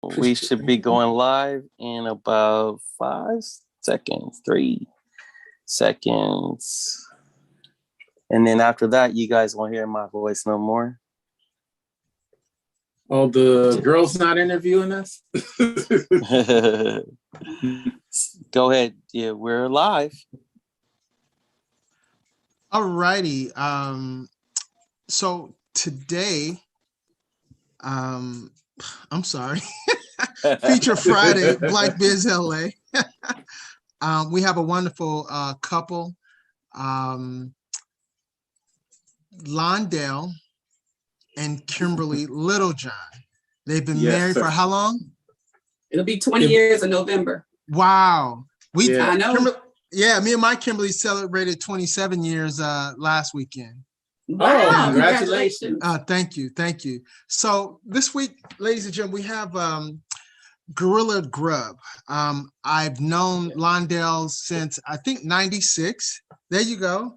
We should be going live in about 5 seconds, 3 seconds. And then after that, you guys won't hear my voice no more. Oh, the girl's not interviewing us? Go ahead. Yeah, we're live. All righty. So today, I'm sorry, Feature Friday, Black Biz LA. We have a wonderful couple, Londell and Kimberly Littlejohn. They've been married for how long? It'll be 20 years in November. Wow. I know. Me and my Kimberly celebrated 27 years last weekend. Wow, Oh, congratulations. Thank you. So this week, ladies and gentlemen, we have Gorilla Grub. I've known Londell since I think 96. There you go.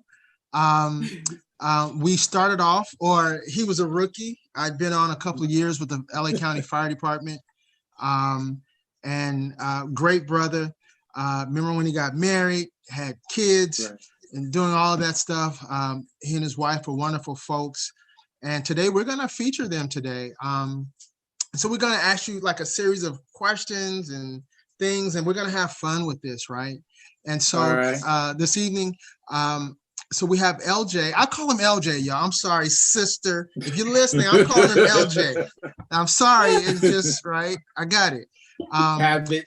We started off, or he was a rookie. I'd been on a couple of years with the LA County Fire Department. And great brother. Remember when he got married, had kids, right, and doing all of that stuff. He and his wife are wonderful folks. And today we're going to feature them today. So we're going to ask you like a series of questions and things, and we're going to have fun with this, right? And so right, this evening, so we have LJ. I call him LJ, y'all. I'm sorry, sister. If you're listening, I'm calling him LJ. I'm sorry. It's just, right? I got it. Habit.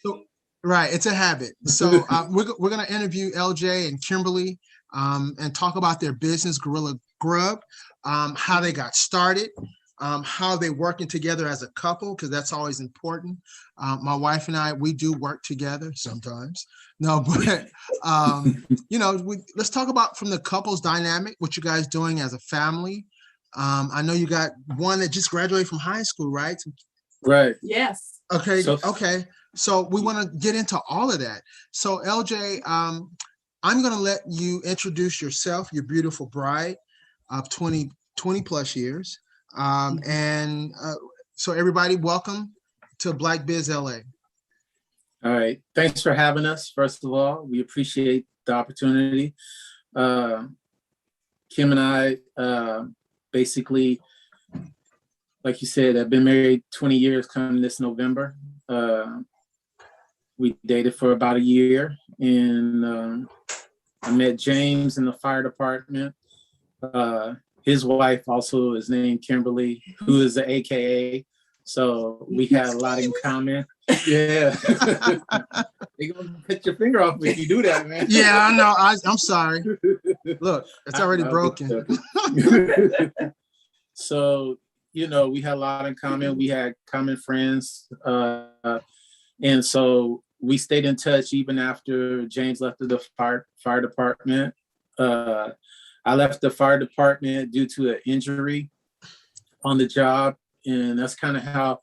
Right, it's a habit. So we're going to interview LJ and Kimberly and talk about their business, Gorilla Grub, how they got started, how they're working together as a couple, because that's always important. My wife and I, we do work together sometimes. No, but let's talk about from the couple's dynamic, what you guys doing as a family. I know you got one that just graduated from high school, right? Right. Yes. Okay. So we want to get into all of that. So LJ, I'm going to let you introduce yourself, your beautiful bride of 20 plus years. So everybody, welcome to Black Biz LA. All right. Thanks for having us. First of all, we appreciate the opportunity. Kim and I, basically, like you said, I've been married 20 years coming this November. We dated for about a year, and I met James in the fire department. His wife also is named Kimberly, who is the AKA. So we had a lot in common. Yeah. You're gonna cut your finger off if you do that, man. Yeah, I know. I'm sorry. Look, it's already broken. So, we had a lot in common. We had common friends. And so we stayed in touch even after James left the fire department. I left the fire department due to an injury on the job. And that's kind of how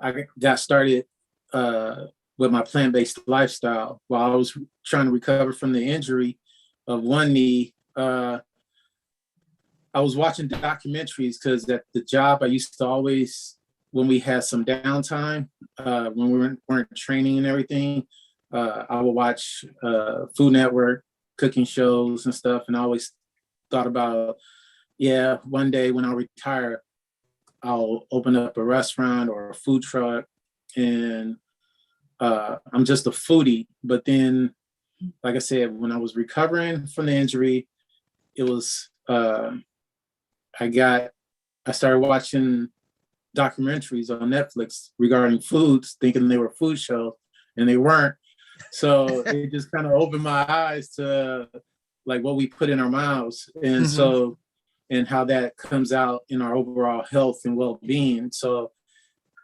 I got started with my plant-based lifestyle. While I was trying to recover from the injury of one knee, I was watching documentaries because at the job I used to always, when we had some downtime, when we weren't training and everything, I would watch Food Network cooking shows and stuff. And I always thought about, one day when I retire, I'll open up a restaurant or a food truck. And I'm just a foodie. But then, like I said, when I was recovering from the injury, it was, I started watching documentaries on Netflix regarding foods, thinking they were food shows, and they weren't. So it just kind of opened my eyes to like what we put in our mouths, and so, and how that comes out in our overall health and well-being. So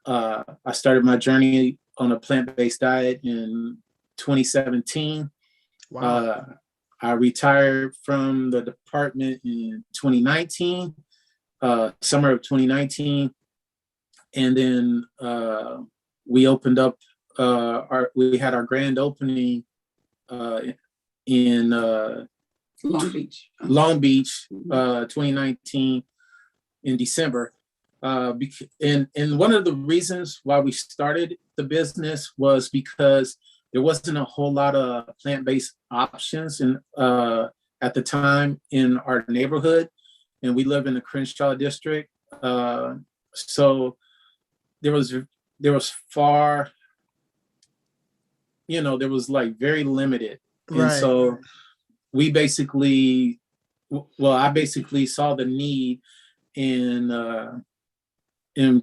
I started my journey on a plant-based diet in 2017. Wow. I retired from the department in 2019, summer of 2019. And then we opened up, we had our grand opening in Long Beach, 2019 in December. And one of the reasons why we started the business was because there wasn't a whole lot of plant-based options at the time in our neighborhood, and we live in the Crenshaw district. So there was far, there was like very limited. And Right. so I basically saw the need in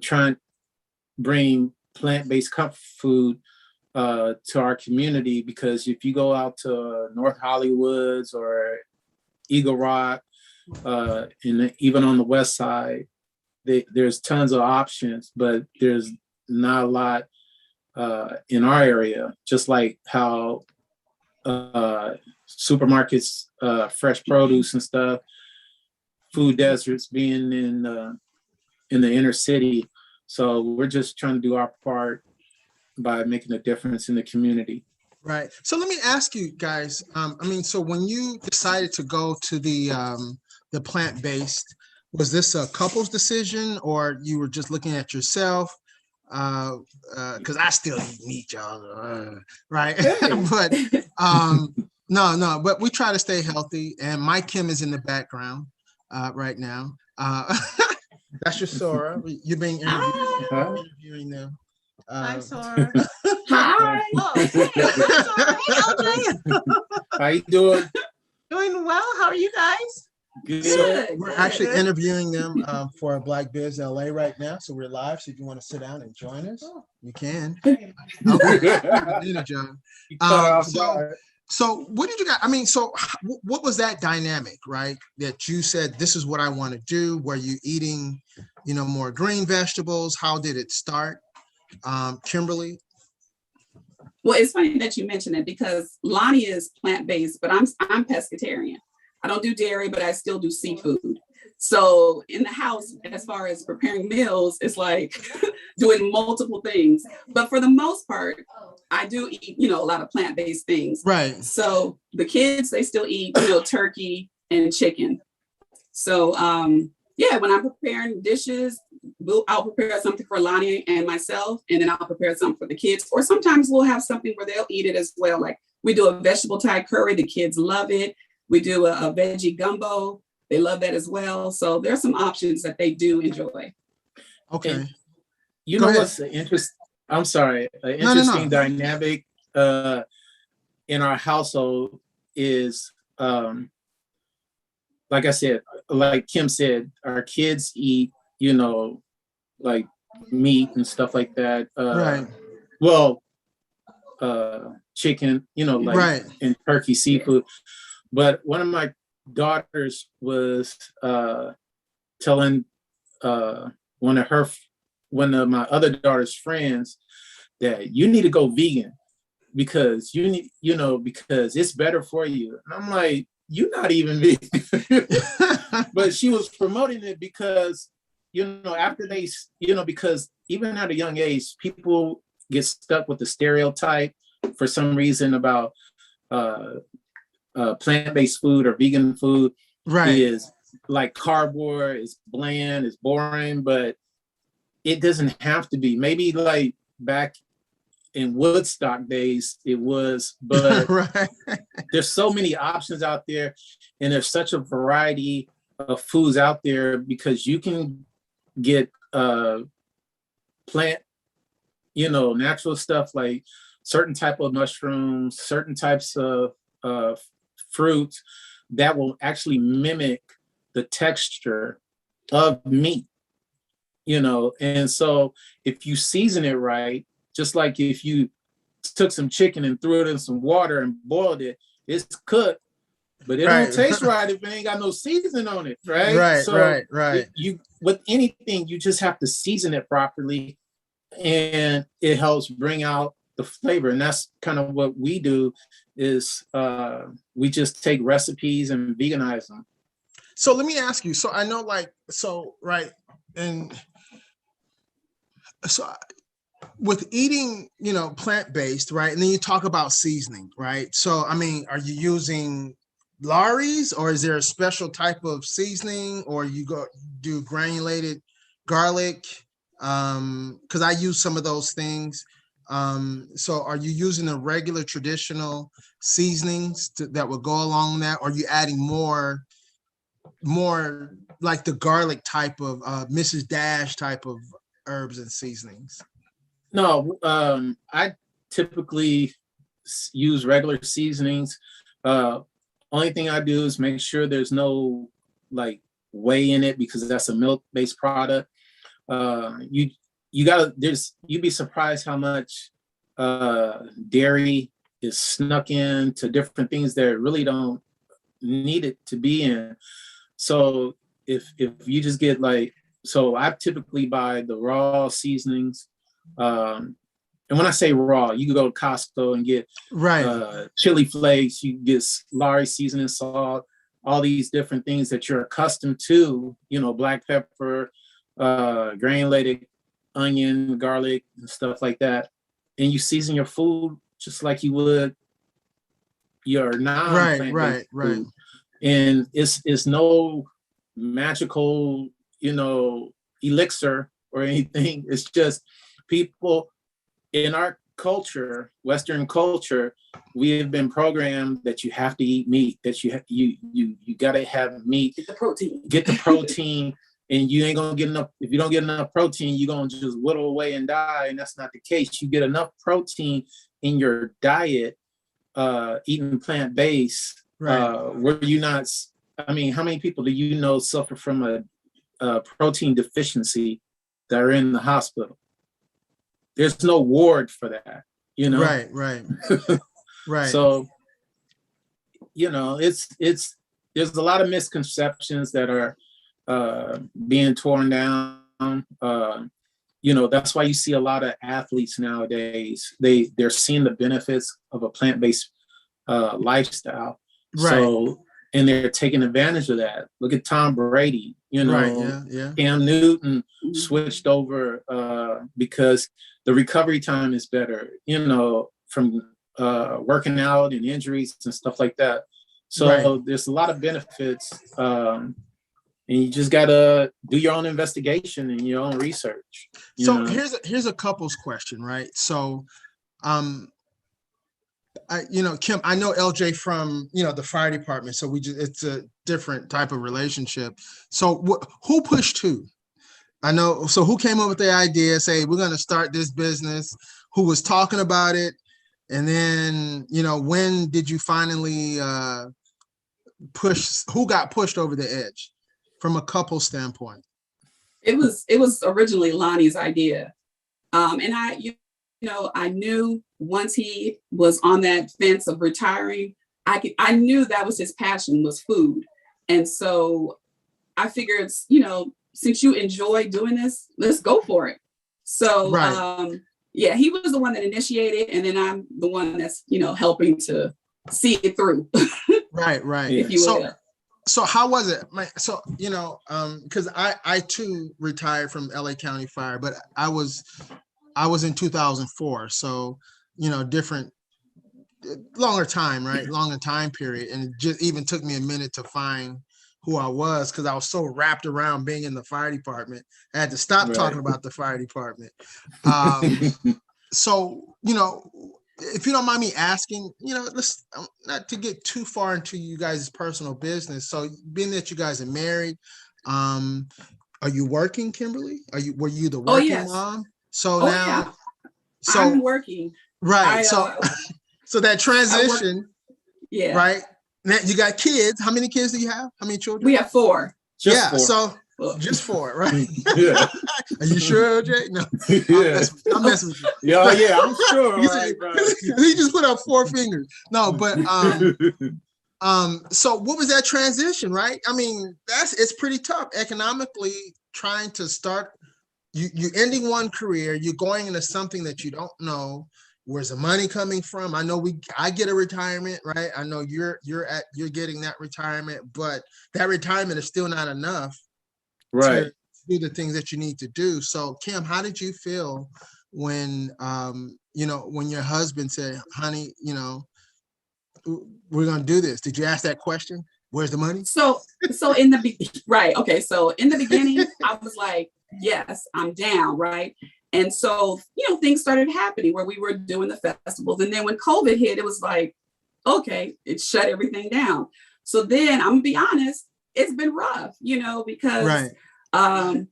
trying to bring plant-based comfort food to our community, because if you go out to North Hollywoods or Eagle Rock, and even on the west side, there's tons of options, but there's not a lot in our area, just like how supermarkets, fresh produce and stuff, food deserts being in the inner city. So we're just trying to do our part by making a difference in the community. Right. So let me ask you guys, so when you decided to go to the plant-based, was this a couple's decision, or you were just looking at yourself? Because I still eat meat, y'all, right? But no, but we try to stay healthy, and my Kim is in the background right now. That's your Sora. You're being interviewing them. Hi, Sora. Hi. Oh, hey, Sora. Hey, LJ. How you doing? Doing well. How are you guys? Good. We're actually interviewing them for Black Biz LA right now. So we're live. So if you want to sit down and join us, you can. Okay. John. You cut off So guard. So what did you guys, what was that dynamic, right? That you said, this is what I want to do. Were you eating, more green vegetables? How did it start? Kimberly? Well, it's funny that you mentioned it, because Lonnie is plant-based, but I'm pescatarian. I don't do dairy, but I still do seafood. So in the house, as far as preparing meals, it's like doing multiple things. But for the most part, I do eat, a lot of plant-based things. Right. So the kids, they still eat, turkey and chicken. So when I'm preparing dishes, I'll prepare something for Lonnie and myself, and then I'll prepare something for the kids. Or sometimes we'll have something where they'll eat it as well. Like we do a vegetable Thai curry, the kids love it. We do a veggie gumbo. They love that as well. So there's some options that they do enjoy. Okay. And Go know ahead. what's interesting dynamic in our household is, like I said, like Kim said, our kids eat, like meat and stuff like that. Right. Well, chicken, like Right. and turkey, seafood. But one of my daughters was telling one of my other daughter's friends that you need to go vegan because because it's better for you. And I'm like, you're not even vegan. But she was promoting it because, after they, because even at a young age, people get stuck with the stereotype for some reason about plant-based food or vegan food. Right. Is like cardboard, it's bland, it's boring, but it doesn't have to be. Maybe like back in Woodstock days it was, but Right. there's so many options out there, and there's such a variety of foods out there, because you can get plant, natural stuff like certain type of mushrooms, certain types of fruits that will actually mimic the texture of meat, and so if you season it right, just like if you took some chicken and threw it in some water and boiled it, it's cooked, but it Right. don't taste right if it ain't got no seasoning on it, right? Right. So Right. you, with anything, you just have to season it properly, and it helps bring out the flavor. And that's kind of what we do is we just take recipes and veganize them. So let me ask you. So I know, right, and so with eating, plant-based, right, and then you talk about seasoning, right? So are you using Lawry's, or is there a special type of seasoning, or you do granulated garlic, because I use some of those things. So are you using the regular traditional seasonings that would go along that? Or are you adding more like the garlic type of Mrs. Dash type of herbs and seasonings? No, I typically use regular seasonings. Only thing I do is make sure there's no like whey in it, because that's a milk-based product. You'd be surprised how much dairy is snuck into different things that really don't need it to be in. So if you just get so I typically buy the raw seasonings. And when I say raw, you can go to Costco and get chili flakes, you can get Lawry seasoning salt, all these different things that you're accustomed to, black pepper, granulated onion, garlic, and stuff like that. And you season your food just like you would your non-plant-based food. And it's no magical, elixir or anything. It's just people in our culture, Western culture, we have been programmed that you have to eat meat, that you gotta have meat. Get the protein. Get the protein. And you ain't gonna get enough. If you don't get enough protein, you're gonna just whittle away and die. And that's not the case. You get enough protein in your diet, eating plant-based, where you not, how many people do you know suffer from a protein deficiency that are in the hospital? There's no ward for that, Right. So, it's there's a lot of misconceptions that are being torn down. That's why you see a lot of athletes nowadays. They're seeing the benefits of a plant-based lifestyle. So, and they're taking advantage of that. Look at Tom Brady. Cam Newton switched over because the recovery time is better. From working out and injuries and stuff like that. So there's a lot of benefits. And you just gotta do your own investigation and your own research. So here's a couple's question, right? So, Kim, I know LJ from the fire department, so it's a different type of relationship. So who pushed who? I know. So who came up with the idea? Say we're gonna start this business. Who was talking about it? And then when did you finally push? Who got pushed over the edge? From a couple standpoint? It was originally Lonnie's idea. And I knew once he was on that fence of retiring, I knew that was his passion, was food. And so I figured, since you enjoy doing this, let's go for it. So he was the one that initiated, and then I'm the one that's, helping to see it through. Right. If you will. So how was it? So, because I too retired from LA County Fire, but I was in 2004. So, different, longer time, right? Longer time period. And it just even took me a minute to find who I was, because I was so wrapped around being in the fire department. I had to stop talking about the fire department. So, if you don't mind me asking, let's not to get too far into you guys' personal business. So being that you guys are married, are you working, Kimberly? Were you the working mom? So so I'm working. Right. So that transition, right. Now you got kids. How many kids do you have? How many children? We have 4. Just 4. So just 4, right? Yeah. Are you sure, LJ? No. I'm messing with you. Yeah, I'm sure. He just put up 4 fingers. No, but so what was that transition, right? I mean, it's pretty tough economically trying to start. You ending one career, you're going into something that you don't know. Where's the money coming from? I know I get a retirement, right? I know you're getting that retirement, but that retirement is still not enough, right, to do the things that you need to do. So Kim, how did you feel when when your husband said, honey, we're gonna do this? Did you ask that question? Where's the money? So in the right, okay. So in the beginning, I was like, yes, I'm down, right? And so, things started happening where we were doing the festivals. And then when COVID hit, it was like, okay, it shut everything down. So then I'm gonna be honest, it's been rough, because Right.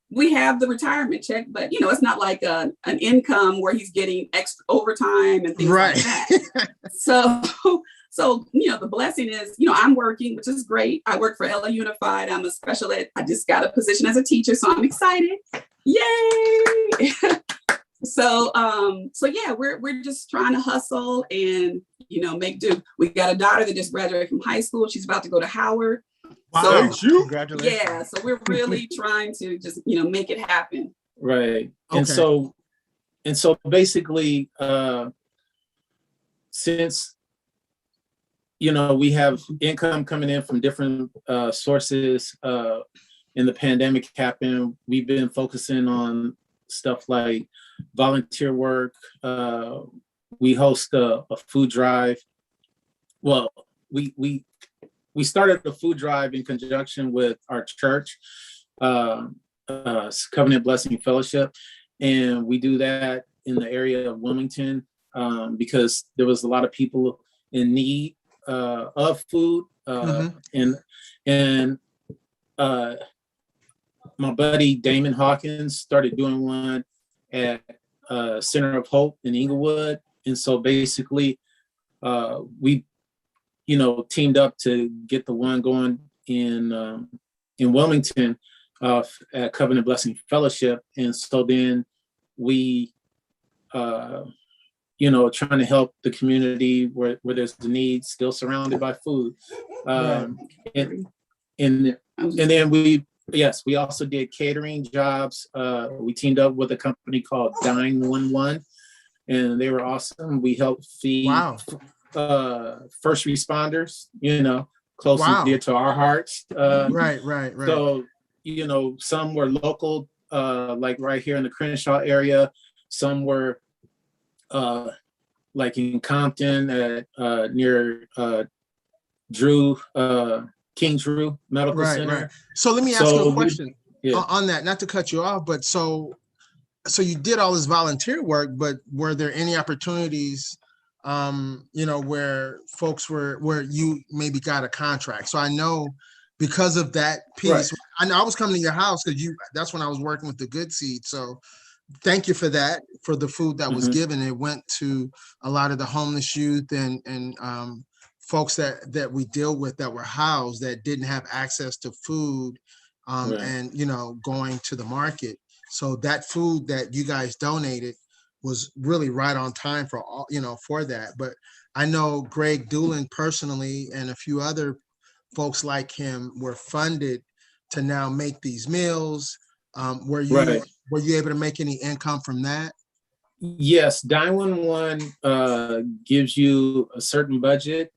we have the retirement check, but it's not like an income where he's getting extra overtime and things Right. like that. So the blessing is, I'm working, which is great. I work for LA Unified. I'm a special ed. I just got a position as a teacher, so I'm excited. Yay! So yeah, we're just trying to hustle and make do. We got a daughter that just graduated from high school. She's about to go to Howard. Wow. So, Congratulations. yeah, so we're really trying to just make it happen. Right. Okay. And so basically, since we have income coming in from different sources, and the pandemic happened, we've been focusing on stuff like volunteer work. We host a food drive. Well, we started a food drive in conjunction with our church, Covenant Blessing Fellowship, and we do that in the area of Wilmington because there was a lot of people in need of food, and my buddy Damon Hawkins started doing one at Center of Hope in Inglewood, and so basically we teamed up to get the one going in Wilmington at Covenant Blessing Fellowship, and so then we trying to help the community where there's the need, still surrounded by food. And then we also did catering jobs. We teamed up with a company called Dine 11, and they were awesome. We helped feed first responders, close and dear to our hearts. Right. So, some were local, like right here in the Crenshaw area. Some were like in Compton at near King Drew Medical Center. Right. So let me ask you a question on that, not to cut you off, but so you did all this volunteer work, but were there any opportunities, where folks where you maybe got a contract? So I know because of that piece, right. I know I was coming to your house because that's when I was working with the Good Seed. So thank you for that, for the food that was given. It went to a lot of the homeless youth and folks that we deal with that were housed that didn't have access to food and going to the market. So that food that you guys donated was really right on time for all, for that. But I know Greg Doolan personally and a few other folks like him were funded to now make these meals. Were you able to make any income from that? Yes, Dine 11 gives you a certain budget.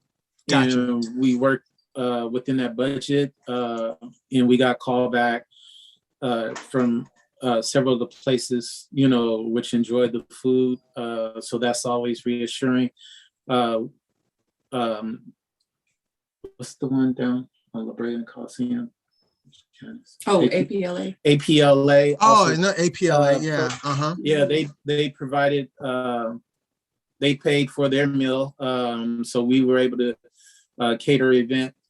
Gotcha. And we worked within that budget, and we got called back from several of the places, which enjoyed the food. So that's always reassuring. What's the one down on La Brea and Coliseum? APLA. APLA. Oh, no, APLA. Yeah. Yeah, they provided. They paid for their meal, so we were able to cater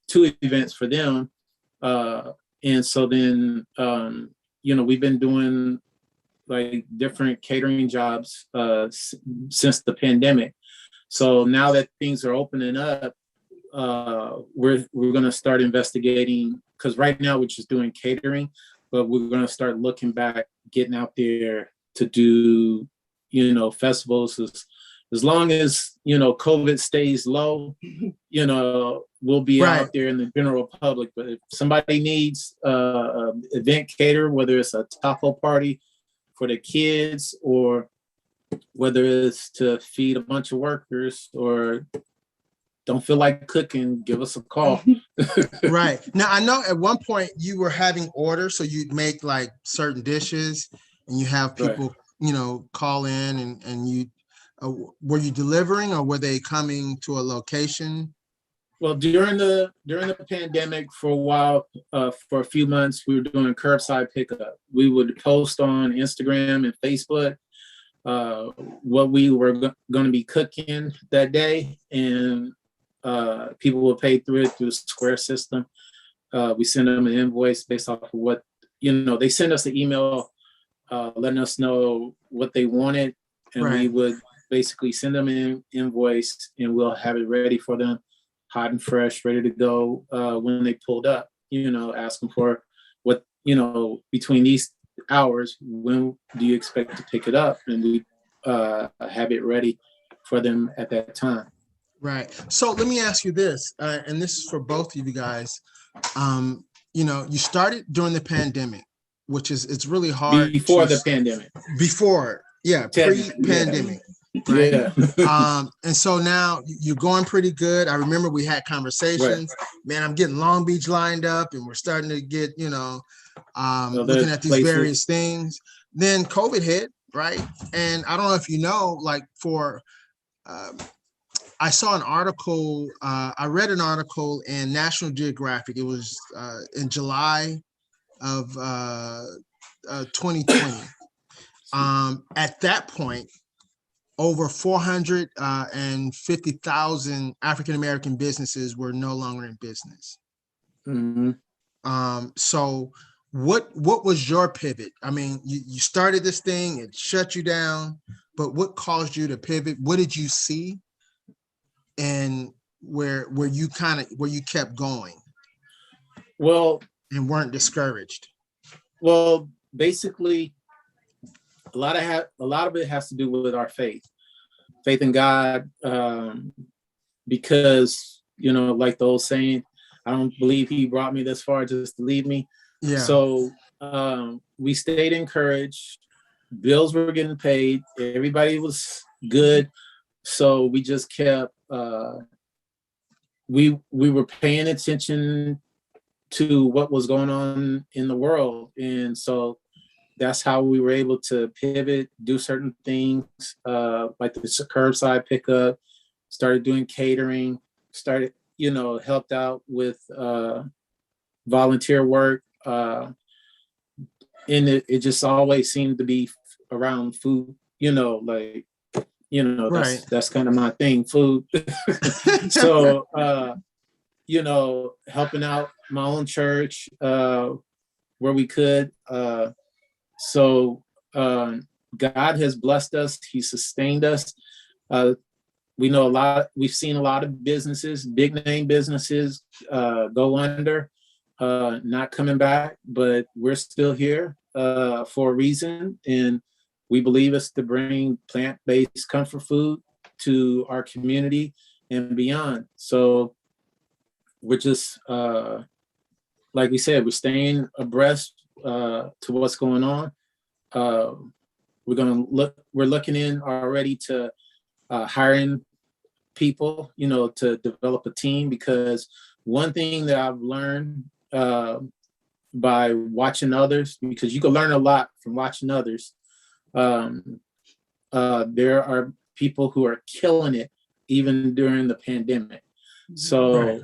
two events for them, and so then we've been doing like different catering jobs since the pandemic. So now that things are opening up, we're going to start investigating, because right now we're just doing catering, but we're going to start looking back, getting out there to do, festivals. As long as, COVID stays low, we'll be out there in the general public. But if somebody needs an event cater, whether it's a taco party for the kids or whether it's to feed a bunch of workers or don't feel like cooking, give us a call. Right. Now, I know at one point you were having orders, so you'd make like certain dishes and you have people, call in and you, were you delivering or were they coming to a location? Well, during the pandemic, for a while, for a few months, we were doing curbside pickup. We would post on Instagram and Facebook what we were going to be cooking that day, and people would pay through the Square system. We send them an invoice based off of what, they send us an email letting us know what they wanted, and we Right. would basically send them an invoice, and we'll have it ready for them, hot and fresh, ready to go when they pulled up. Ask them for what, between these hours, when do you expect to pick it up, and we have it ready for them at that time. Right. So let me ask you this, and this is for both of you guys. You started during the pandemic, which is it's really hard Before to- the pandemic. Before, yeah, pre-pandemic. Right. Yeah. And so now you're going pretty good. I remember we had conversations. Man, I'm getting Long Beach lined up, and we're starting to get, looking at these places. various things. Then COVID hit, right? And I don't know if you know, like I saw an article, I read an article in National Geographic. It was in July of 2020. At that point, over 450,000 African-American businesses were no longer in business. Mhm. So what was your pivot? I mean, you started this thing, it shut you down, but what caused you to pivot? What did you see? And where you kept going Well, and weren't discouraged? Well, basically, a lot of it has to do with our faith in God, because like the old saying, I don't believe He brought me this far just to leave me. Yeah. So we stayed encouraged. Bills were getting paid. Everybody was good. So we just kept. We were paying attention to what was going on in the world, and so that's how we were able to pivot, do certain things, like the curbside pickup, started doing catering, helped out with volunteer work. And it just always seemed to be around food, Right. that's kind of my thing, food. So, helping out my own church where we could. So God has blessed us. He sustained us. We've seen a lot of businesses, big name businesses go under, not coming back, but we're still here for a reason. And we believe it's to bring plant-based comfort food to our community and beyond. So we're just, like we said, we're staying abreast to what's going on. We're looking in already to hiring people, to develop a team, because one thing that I've learned by watching others, because you can learn a lot from watching others. There are people who are killing it even during the pandemic. So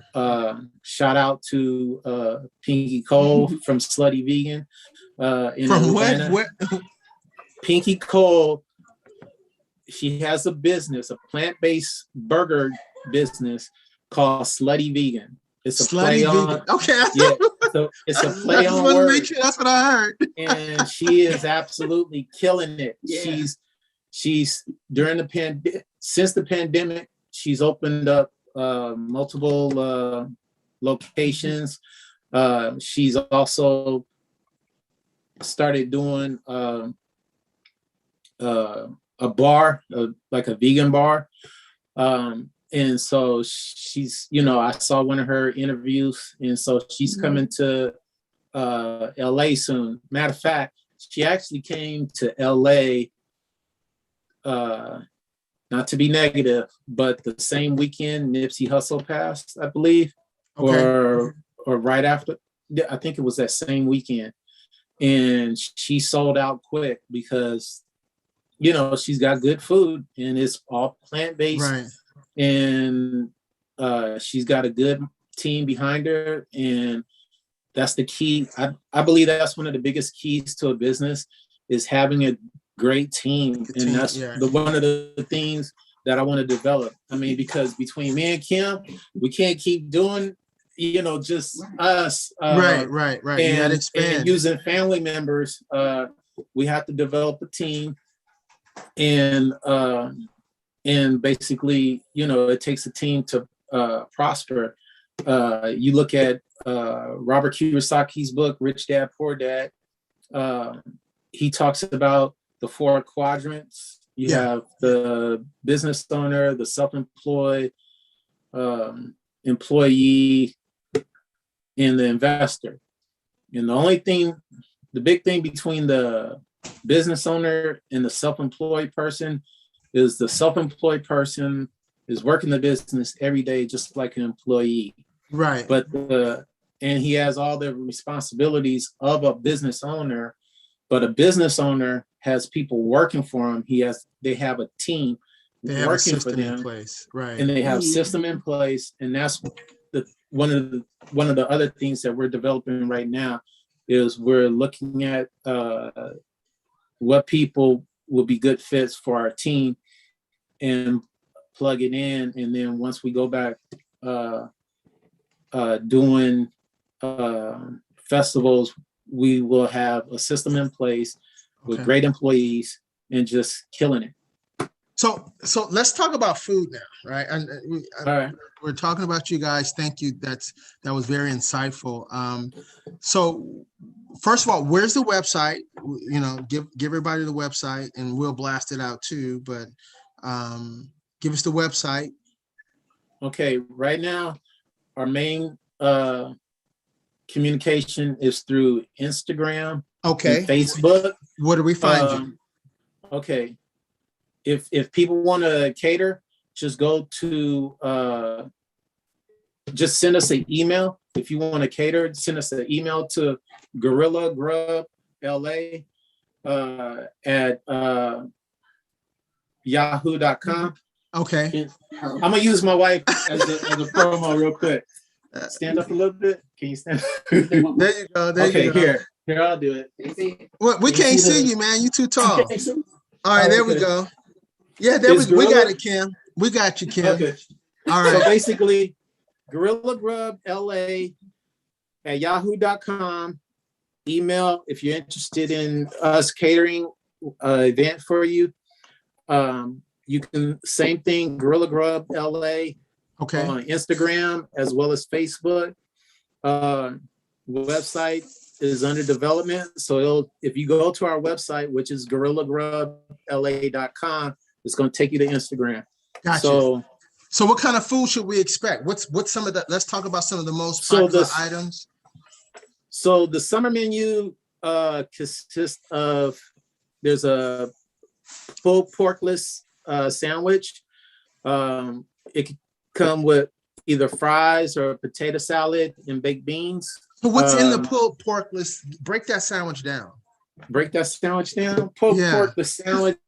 shout out to Pinky Cole from Slutty Vegan in From Atlanta. what? Pinky Cole, she has a business, a plant-based burger business called Slutty Vegan. It's a Slutty play on. vegan. Okay. Yeah, so it's a I play just on want to words. make sure that's what I heard. And she is absolutely killing it. Yeah. She's since the pandemic, she's opened up multiple locations. She's also started doing a bar, like a vegan bar. And so she's, I saw one of her interviews, and so she's coming to LA soon. Matter of fact, she actually came to LA, not to be negative, but the same weekend Nipsey Hussle passed, I believe, or right after. I think it was that same weekend. And she sold out quick because, she's got good food and it's all plant-based. Right. And She's got a good team behind her, and that's the key. I believe that's one of the biggest keys to a business is having a great team. Good And team, that's yeah. one of the things that I want to develop. I mean, because between me and Kim, we can't keep doing, just us. Right. You gotta And expand. using family members. We have to develop a team, and basically, it takes a team to prosper. You look at Robert Kiyosaki's book, Rich Dad, Poor Dad. He talks about the 4 quadrants. You Yeah. have the business owner, the self-employed, employee, and the investor. And the big thing between the business owner and the self-employed person is the self-employed person is working the business every day just like an employee. Right. And he has all the responsibilities of a business owner, but a business owner has people working for him. They have a team They have a working for system in them, place. Right. and they have Mhm. system in place. And that's one of the other things that we're developing right now is we're looking at what people will be good fits for our team and plug it in. And then once we go back doing festivals, we will have a system in place with Okay. great employees and just killing it. So let's talk about food now, right? And All right. we're talking about you guys. Thank you. That was very insightful. So first of all, where's the website? Give everybody the website, and we'll blast it out too. But give us the website. Okay. Right now, our main communication is through Instagram Okay. and Facebook. Where do we find you? Okay. If people want to cater, just go to just send us an email. If you want to cater, send us an email to Gorilla Grub LA at yahoo.com. Okay. I'm gonna use my wife as a promo real quick. Stand up a little bit. Can you stand? There you go. Okay, here I'll do it. Well, we Can you can't see see the- you, man. You too tall. All right, Oh, there we okay. go. Yeah, there we Is got Gorilla- it, Kim. We got you, Kim. Okay. All So right. basically, Gorilla Grub LA at yahoo.com. Email if you're interested in us catering event for you. You can same thing, Gorilla Grub LA Okay. on Instagram as well as Facebook. Website is under development. So if you go to our website, which is gorillagrubla.com, it's going to take you to Instagram. Gotcha. So what kind of food should we expect? What's some of the, let's talk about some of the most popular items. So the summer menu consists of, there's a full porkless sandwich. It could come with either fries or potato salad and baked beans. So what's in the pulled porkless? Break that sandwich down. Break that sandwich down. Pulled porkless sandwich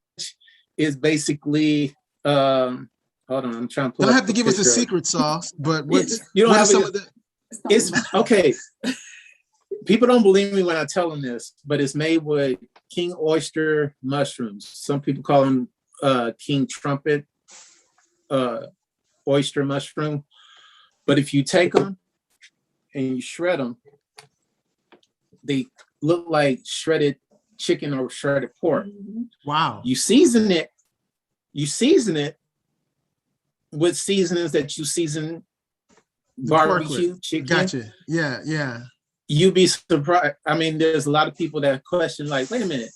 is basically, hold on, I'm trying to pull You don't up have to the give us the picture. secret sauce, but what's You don't what are have some to- of the It's okay. People don't believe me when I tell them this, but it's made with king oyster mushrooms. Some people call them king trumpet oyster mushroom. But if you take them and you shred them, they look like shredded chicken or shredded pork. wow. You season it with seasonings that you season The pork barbecue with. chicken. Gotcha. Yeah. You'd be surprised. I mean, there's a lot of people that question, like, wait a minute,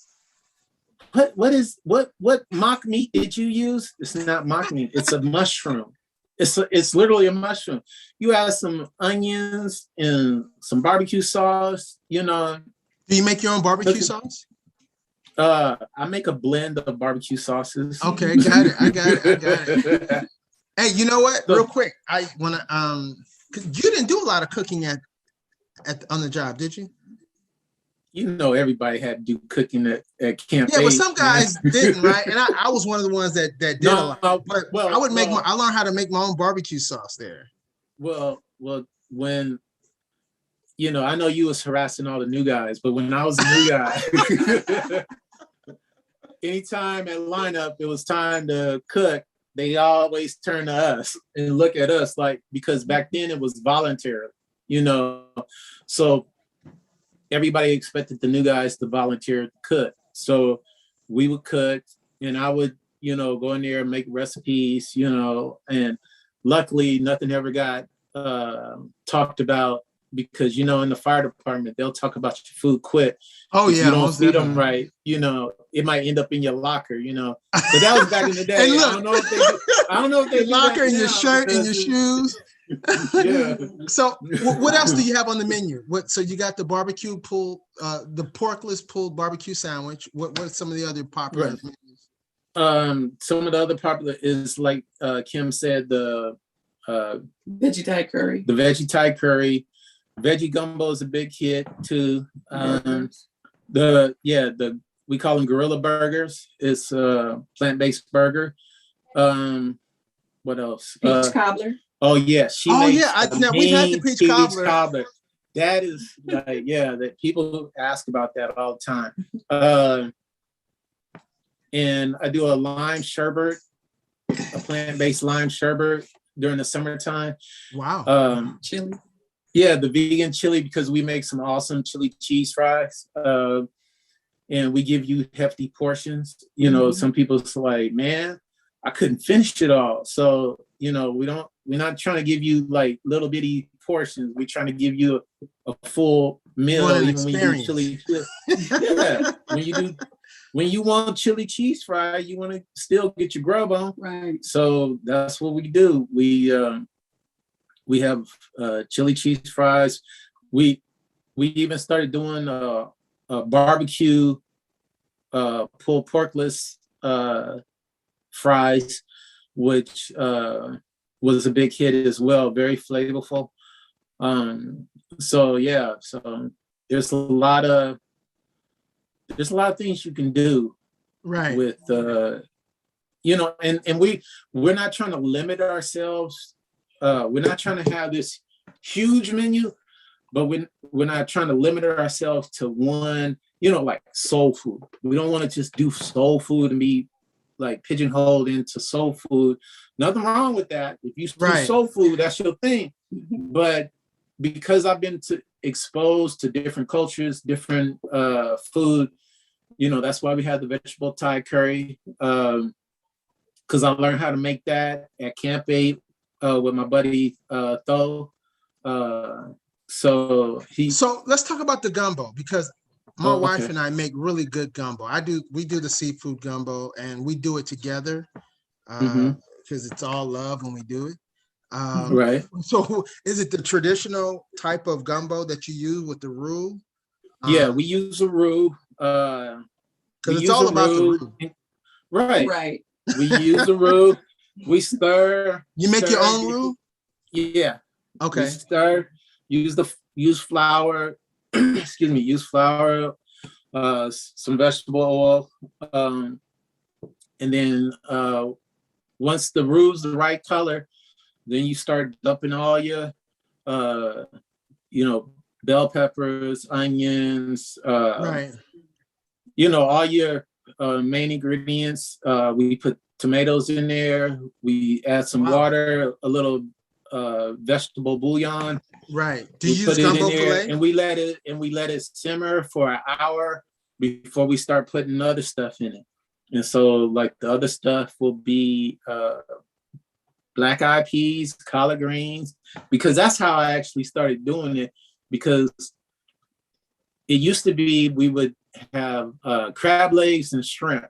what mock meat did you use? It's not mock meat, it's a mushroom. It's literally a mushroom. You add some onions and some barbecue sauce, Do you make your own barbecue Okay. sauce? I make a blend of barbecue sauces. Okay, got it. I got it. Hey, you know what? So- Real quick, I want to 'cause you didn't do a lot of cooking on the job, did you? you know, everybody had to do cooking at Camp Yeah, but 8, some man. guys didn't, right? And I was one of the ones that did a No, lot. no, But well, I would make well, I learned how to make my own barbecue sauce there. well, when, you know, I know you was harassing all the new guys, but when I was a new guy, anytime at lineup, it was time to cook, they always turn to us and look at us like, because back then it was voluntary, you know, so everybody expected the new guys to volunteer to cook. So we would cook and I would, you know, go in there and make recipes, you know, and luckily nothing ever got talked about because, you know, in the fire department, they'll talk about your food quick. Oh If yeah, you don't most feed them definitely. right, you know, it might end up in your locker, you know. But that was back in the day. Hey, look. I don't know if they do, I don't know if they Your do locker that and your now shirt and your because shoes. yeah. So what else do you have on the menu? So you got the barbecue pulled, the porkless pulled barbecue sandwich. What are some of the other popular Right. menus? Some of the other popular is like Kim said, the Veggie Thai curry. veggie Thai curry, veggie gumbo is a big hit too. We call them gorilla burgers. It's a plant-based burger. What else? Peach cobbler. Oh yeah, she Oh, makes yeah, a now we've had the mean peach cobbler. That is like, yeah, that people ask about that all the time. And I do a lime sherbet, a plant-based lime sherbet during the summertime. Wow. Chili. Yeah, the vegan chili, because we make some awesome chili cheese fries. And we give you hefty portions. You know, some people's like, man, I couldn't finish it all. So, you know, we're not trying to give you like little bitty portions. We're trying to give you a full meal, want an even when you do experience. chili. Yeah, when you want chili cheese fry, you want to still get your grub on. Right. So that's what we do. We have chili cheese fries. We even started doing a barbecue pulled porkless fries, which was a big hit as well. Very flavorful. So yeah, so there's a lot of things you can do Right. with you know, and we're not trying to limit ourselves. We're not trying to have this huge menu, but we're not trying to limit ourselves to one, you know, like soul food. We don't want to just do soul food and be like pigeonholed into soul food. Nothing wrong with that. If you do Right. soul food, that's your thing. But because I've been exposed to different cultures, different food, you know, that's why we have the vegetable Thai curry. Because I learned how to make that at Camp 8 with my buddy Tho. So let's talk about the gumbo, because my Oh, wife okay. and I make really good gumbo. We do the seafood gumbo and we do it together because it's all love when we do it. right. So is it the traditional type of gumbo that you use with the roux? Yeah, we use a roux. Because it's all about the roux. Right. Right. We use a roux. We stir. You make your stir. own roux? Yeah. Okay. We stir. Use flour. Excuse me. Use flour. Some vegetable oil. And then once the roux is the right color, then you start dumping all your, you know, bell peppers, onions, Right. you know, all your main ingredients. We put tomatoes in there. We add some Wow. water, a little vegetable bouillon. Right. Do you We use put it in gumbo there, filet? and we let it simmer for an hour before we start putting other stuff in it. And so, like, the other stuff will be black eyed peas, collard greens, because that's how I actually started doing it. Because it used to be we would have crab legs and shrimp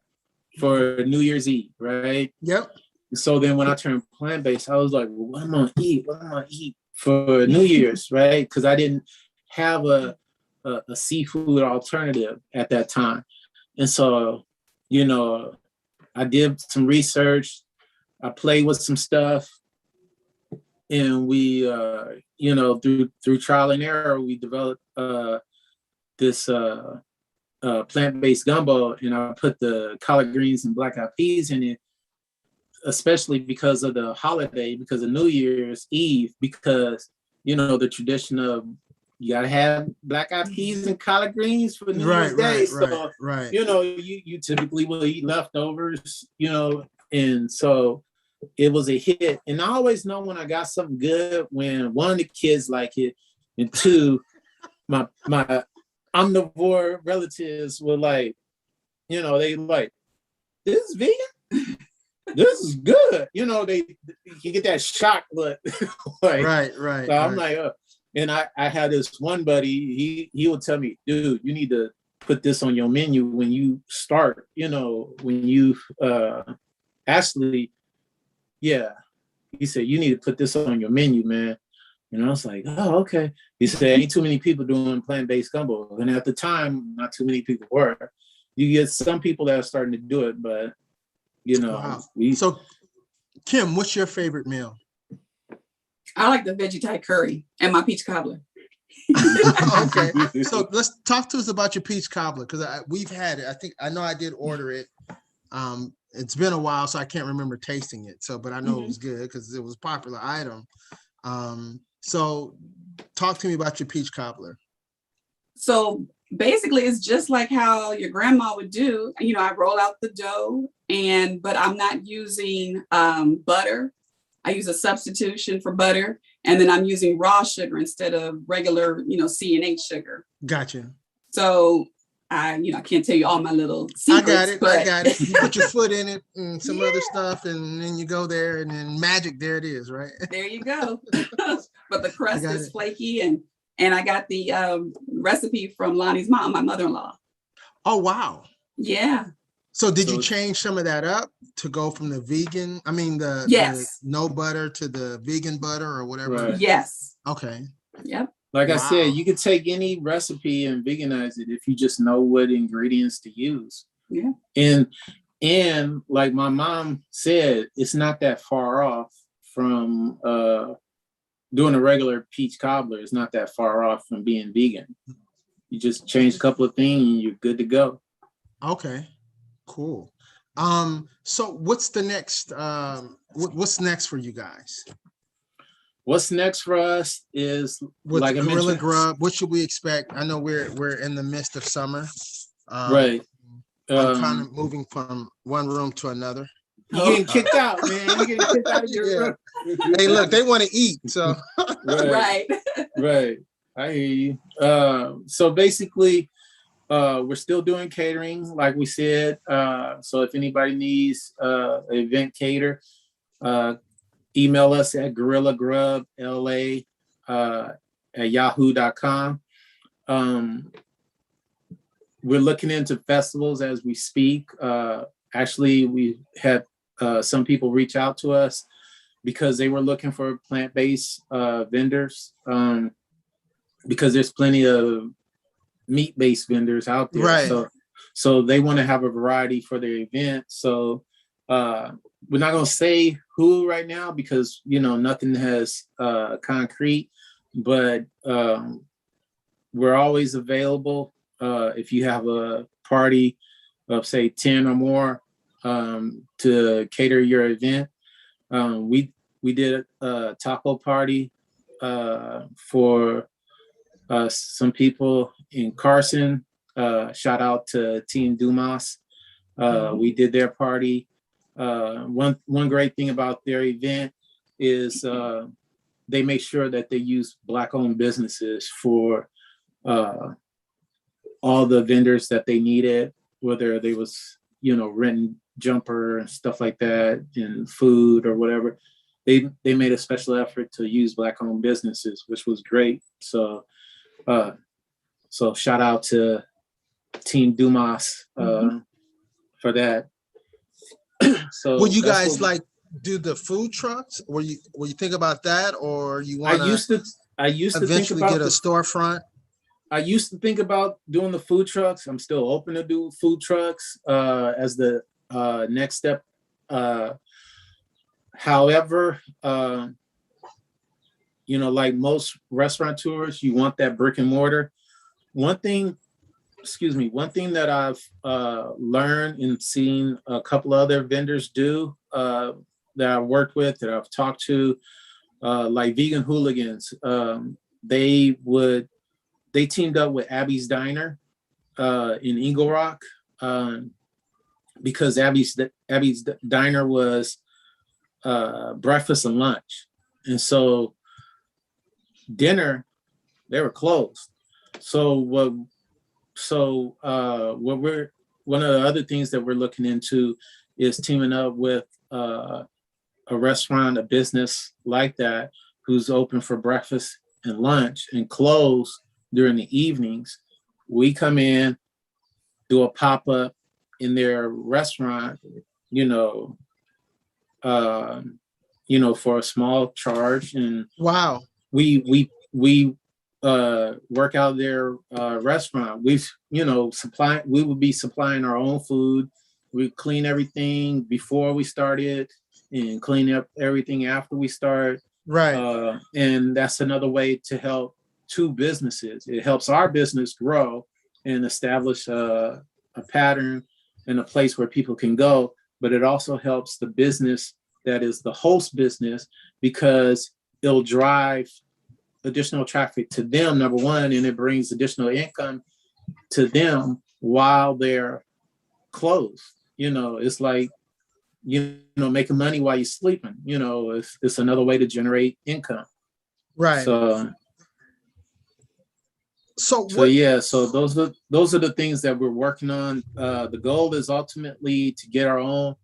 for New Year's Eve, right? Yep. So then when I turned plant-based, I was like, well, what am I gonna eat? What am I gonna eat for New Year's, right? Because I didn't have a seafood alternative at that time. And so, you know, I did some research, I played with some stuff, and we, you know, through trial and error, we developed this plant-based gumbo, and I put the collard greens and black eyed peas in it, especially because of the holiday, because of New Year's Eve, because the tradition of you gotta have black eyed peas and collard greens for New Year's Day. So right. you typically will eat leftovers, and so it was a hit. And I always know when I got something good when one of the kids like it, and two, my omnivore relatives were like, they like, this is vegan? This is good. They you get that shock look. Like, Right. so I'm like, and I had this one buddy, he would tell me, dude, you need to put this on your menu when you start, when you actually, yeah. He said, you need to put this on your menu, man. And I was like, oh, okay. He said, ain't too many people doing plant-based gumbo. And at the time, not too many people were. You get some people that are starting to do it, but Wow. So, Kim, what's your favorite meal? I like the veggie Thai curry and my peach cobbler. Okay, so let's talk to us about your peach cobbler, because we've had it. I know I did order it. It's been a while, so I can't remember tasting it. So, but I know it was good because it was a popular item. So talk to me about your peach cobbler. So basically it's just like how your grandma would do. I roll out the dough but I'm not using butter. I use a substitution for butter, and then I'm using raw sugar instead of regular, C&H sugar. Gotcha. So I can't tell you all my little secrets. I got it. You put your foot in it and some other stuff, and then you go there, and then magic, there it is, right? There you go. But the crust is flaky, and I got the recipe from Lonnie's mom, my mother-in-law. Oh, wow. Yeah. So did you change some of that up to go from the vegan, yes, the no butter to the vegan butter or whatever? Right. Yes. Okay. Yep. Like I said, you could take any recipe and veganize it if you just know what ingredients to use. Yeah. And like my mom said, it's not that far off from doing a regular peach cobbler. It's not that far off from being vegan. You just change a couple of things and you're good to go. Okay. Cool. So what's the next what's next for you guys? What's next for us is With like Gorilla Grub, what should we expect? I know we're in the midst of summer. Right. I'm kind of moving from one room to another. You're getting kicked out, man. You're getting kicked out of your room. Hey, look, they want to eat, so Right. Right. I hear you. So basically, we're still doing catering, like we said. So if anybody needs an event cater, email us at gorillagrubla at yahoo.com. We're looking into festivals as we speak. Actually, we had some people reach out to us because they were looking for plant-based vendors, because there's plenty of meat-based vendors out there. Right. So they want to have a variety for their event. So we're not going to say who right now because, nothing has concrete, but we're always available. If you have a party of say 10 or more to cater your event. We did a taco party for some people in Carson. Shout out to Team Dumas. We did their party. One great thing about their event is they make sure that they use Black-owned businesses for all the vendors that they needed, whether they was, renting jumper and stuff like that, and food or whatever. They made a special effort to use Black-owned businesses, which was great. So shout out to Team Dumas for that. So will you guys do the food trucks? Will you think about that, or you want I used to eventually think about get a storefront? I used to think about doing the food trucks. I'm still open to do food trucks as the next step. However, like most restaurateurs, you want that brick and mortar. One thing excuse me, one thing that I've learned and seen a couple other vendors do that I've worked with, that I've talked to, like Vegan Hooligans, they teamed up with Abby's Diner in Eagle Rock, because Abby's Diner was breakfast and lunch, and so dinner they were closed. So what we're, one of the other things that we're looking into is teaming up with a restaurant, a business like that, who's open for breakfast and lunch and close during the evenings. We come in, do a pop-up in their restaurant, for a small charge, and Wow. we work out their restaurant. We would be supplying our own food. We clean everything before we started and clean up everything after we start. Right. And that's another way to help two businesses. It helps our business grow and establish a pattern and a place where people can go, but it also helps the business that is the host business, because it'll drive additional traffic to them, number one, and it brings additional income to them while they're closed. It's like, making money while you're sleeping. It's another way to generate income. Right. So those are the things that we're working on. The goal is ultimately to get our own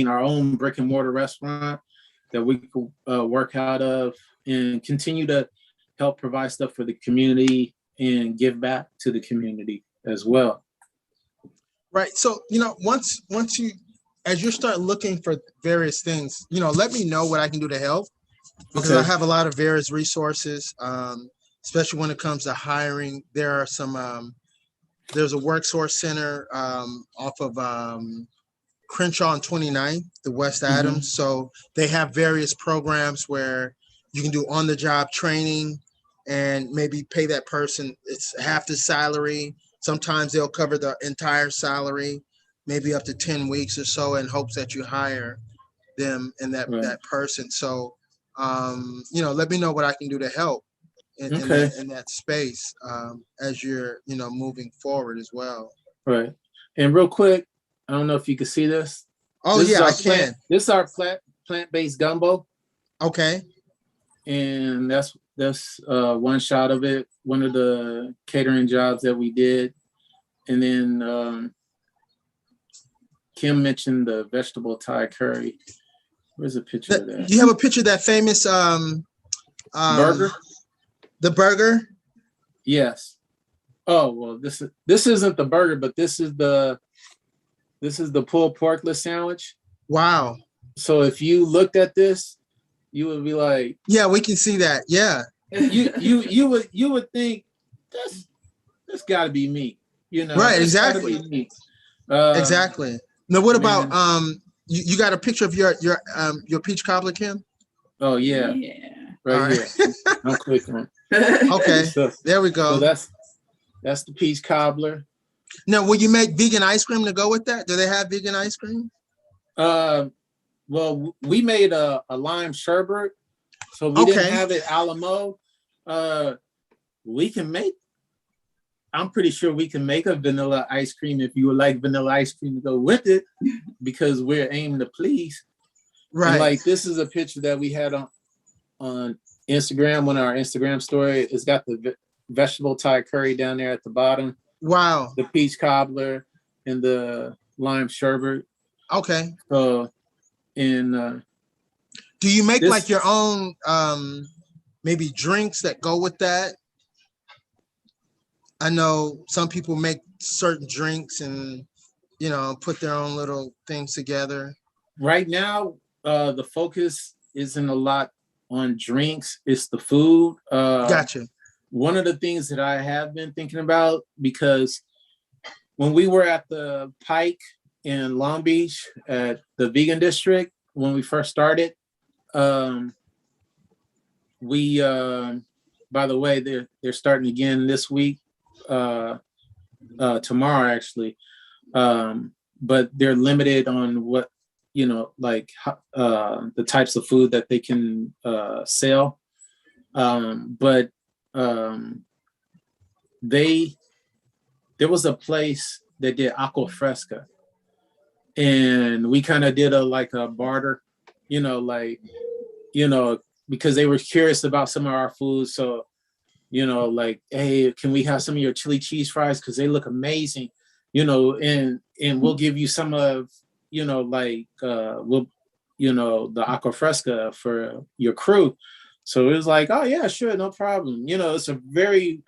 our own brick and mortar restaurant that we can work out of and continue to help provide stuff for the community and give back to the community as well. Right. So, once you, as you start looking for various things, let me know what I can do to help, because I have a lot of various resources, especially when it comes to hiring. There are some, there's a WorkSource Center off of Crenshaw and 29th, the West Adams. So they have various programs where you can do on-the-job training and maybe pay that person, it's half the salary. Sometimes they'll cover the entire salary, maybe up to 10 weeks or so, in hopes that you hire them and that person. So, let me know what I can do to help in that space as you're, moving forward as well. Right. And real quick, I don't know if you can see this. Oh, this I can. This is our plant-based gumbo. Okay. And that's one shot of it, one of the catering jobs that we did. And then Kim mentioned the vegetable Thai curry. Where's a picture of that? Do you have a picture of that famous burger? The burger? Yes. Oh, well, this isn't the burger, but this is the pulled porkless sandwich. Wow. So if you looked at this, you would be like, yeah, we can see that. Yeah. You would think that's got to be me. Right. Exactly. Me. Exactly. Now, what about you got a picture of your peach cobbler, Kim? Oh yeah. Right here. I'm clicking. Okay. There we go. So that's the peach cobbler. Now, will you make vegan ice cream to go with that? Do they have vegan ice cream? Well, we made a lime sherbet, so we didn't have it a la mode. I'm pretty sure we can make a vanilla ice cream if you would like vanilla ice cream to go with it, because we're aiming to please. Right. And like, this is a picture that we had on Instagram, on our Instagram story. It's got the vegetable Thai curry down there at the bottom. Wow. The peach cobbler and the lime sherbet. Okay. And do you make like your own maybe drinks that go with that? I know some people make certain drinks and put their own little things together. Right now, the focus isn't a lot on drinks, it's the food. Gotcha. One of the things that I have been thinking about, because when we were at the Pike in Long Beach at the Vegan District, when we first started, we by the way, they're starting again this week tomorrow actually. But they're limited on what, like the types of food that they can sell. But there was a place that did aqua fresca, and we kind of did a barter, because they were curious about some of our food. So, like, hey, can we have some of your chili cheese fries? Because they look amazing, and we'll give you some of, the aqua fresca for your crew. So it was like, oh yeah, sure, no problem. It's a very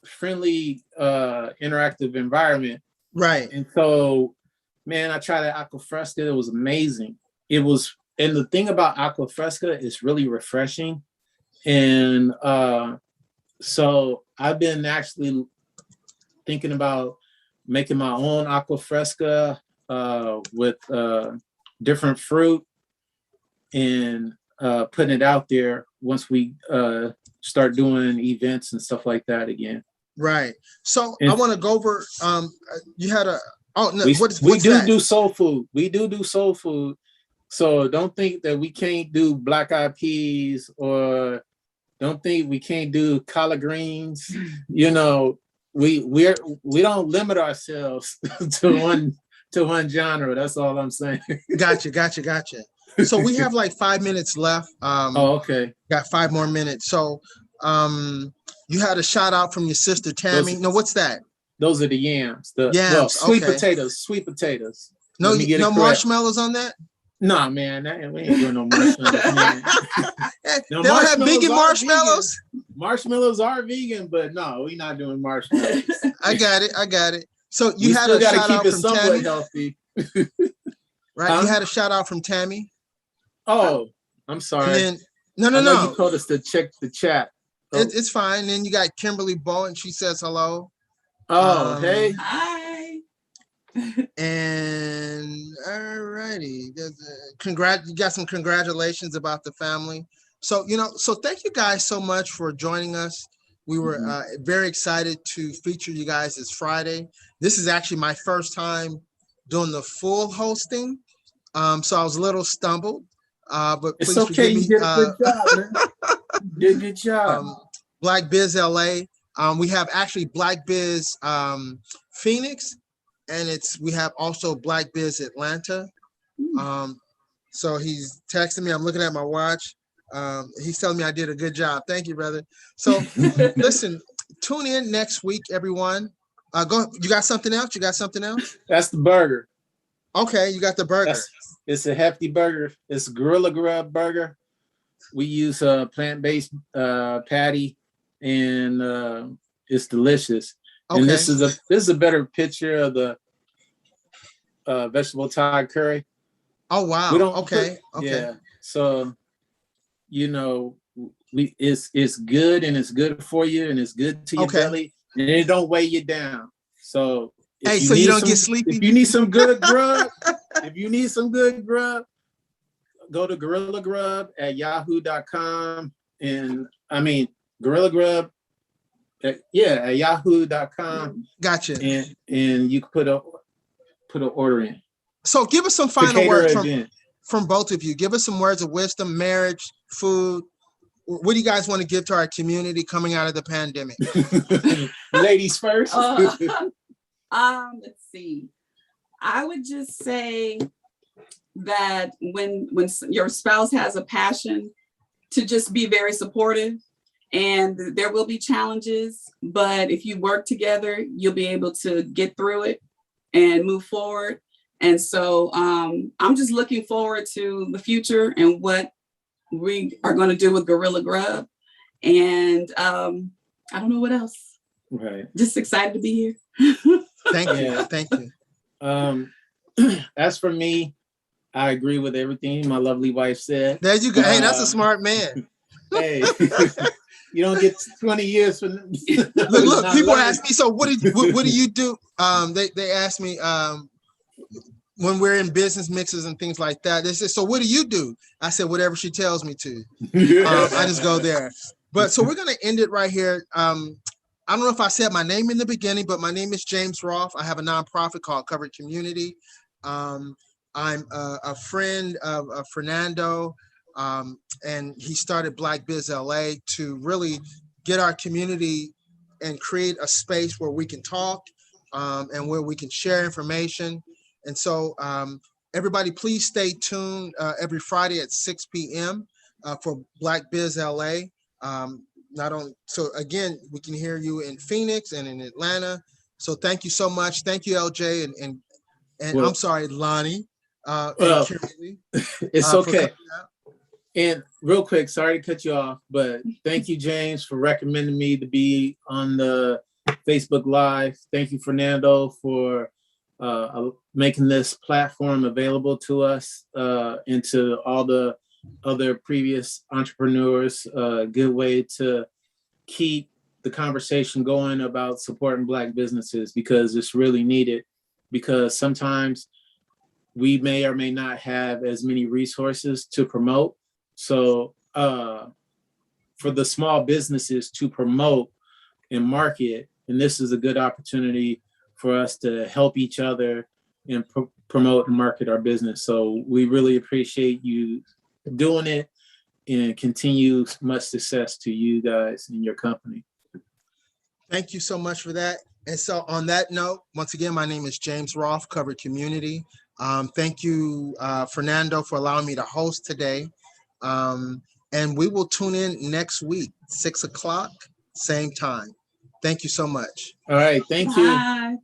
friendly, interactive environment. Right. And so, man, I tried the aqua fresca. It was amazing. And the thing about aqua fresca is really refreshing. And so I've been actually thinking about making my own aqua fresca with different fruit and putting it out there once we start doing events and stuff like that again. Right. So And- I want to go over. You had a. Oh no! We What's do that? soul food. We do soul food. So don't think that we can't do black eyed peas, or don't think we can't do collard greens. We don't limit ourselves to one genre. That's all I'm saying. Gotcha. So we have like 5 minutes left. Oh, okay. Got 5 more minutes. So you had a shout out from your sister Tammy. No, what's that? Those are the yams. Yams, sweet okay. potatoes. Sweet potatoes. No, Let me get it no correct. marshmallows on that. Nah, man, we ain't doing no marshmallows. Man. They don't have vegan are marshmallows. vegan. Marshmallows are vegan, but no, we're not doing marshmallows. I got it. So you We had still a gotta shout keep out it from somewhat Tammy, healthy. right? Huh? You had a shout out from Tammy. Oh, I'm And sorry. then I know no. you told us to check the chat. It's fine. Then you got Kimberly Bowen. She says hello. Oh, hey. Hi. And all righty. You got some congratulations about the family. So, so thank you guys so much for joining us. We were very excited to feature you guys this Friday. This is actually my first time doing the full hosting. So I was a little stumbled. But It's please okay. forgive me. You did a good job, man. You did a good job. Black Biz LA. We have actually Black Biz Phoenix, and we have also Black Biz Atlanta. So he's texting me. I'm looking at my watch. He's telling me I did a good job. Thank you, brother. So listen, tune in next week, everyone. Go. You got something else? That's the burger. Okay, you got the burger. It's a hefty burger. It's Gorilla Grub burger. We use a plant-based patty, and it's delicious. Okay. And this is a better picture of the vegetable Thai curry. Oh wow. We don't Okay. Yeah. So, it's good, and it's good for you, and it's good to your belly, and it don't weigh you down. So Hey, so you don't get sleepy? If you need some good grub, go to Gorilla Grub at yahoo.com. And I mean Gorilla Grub at yahoo.com. Gotcha. And you can put an order in. So give us some final cater words event. from both of you. Give us some words of wisdom, marriage, food. What do you guys want to give to our community coming out of the pandemic? Ladies first. Let's see. I would just say that when your spouse has a passion, to just be very supportive, and there will be challenges, but if you work together, you'll be able to get through it and move forward. And so I'm just looking forward to the future and what we are going to do with Gorilla Grub. And I don't know what else. Right. Just excited to be here. Thank you. Yeah. Thank you. As for me, I agree with everything my lovely wife said. There you go. Hey, that's a smart man. Hey, you don't get 20 years for Look, people ask me, so what do you do? They ask me when we're in business mixes and things like that. They say, so what do you do? I said, whatever she tells me to. I just go there. But so we're gonna end it right here. I don't know if I said my name in the beginning, but my name is James Roth. I have a nonprofit called Covered Community. I'm a friend of Fernando, and he started Black Biz LA to really get our community and create a space where we can talk and where we can share information. And so everybody, please stay tuned every Friday at 6 p.m. For Black Biz LA. Not on, so again, we can hear you in Phoenix and in Atlanta. So thank you so much. Thank you, LJ, and Well- I'm sorry, Lonnie. And Well, Kimberly, It's for okay. coming out. And real quick, sorry to cut you off, but thank you, James, for recommending me to be on the Facebook Live. Thank you, Fernando, for making this platform available to us and to all the other previous entrepreneurs. A good way to keep the conversation going about supporting Black businesses, because it's really needed, because sometimes we may or may not have as many resources to promote. So for the small businesses to promote and market, and this is a good opportunity for us to help each other and promote and market our business. So we really appreciate you doing it, and continue much success to you guys and your company. Thank you so much for that. And so on that note, once again, my name is James Roth, Covered Community. Thank you, Fernando, for allowing me to host today. And we will tune in next week, 6 o'clock, same time. Thank you so much. All right, thank you. Bye.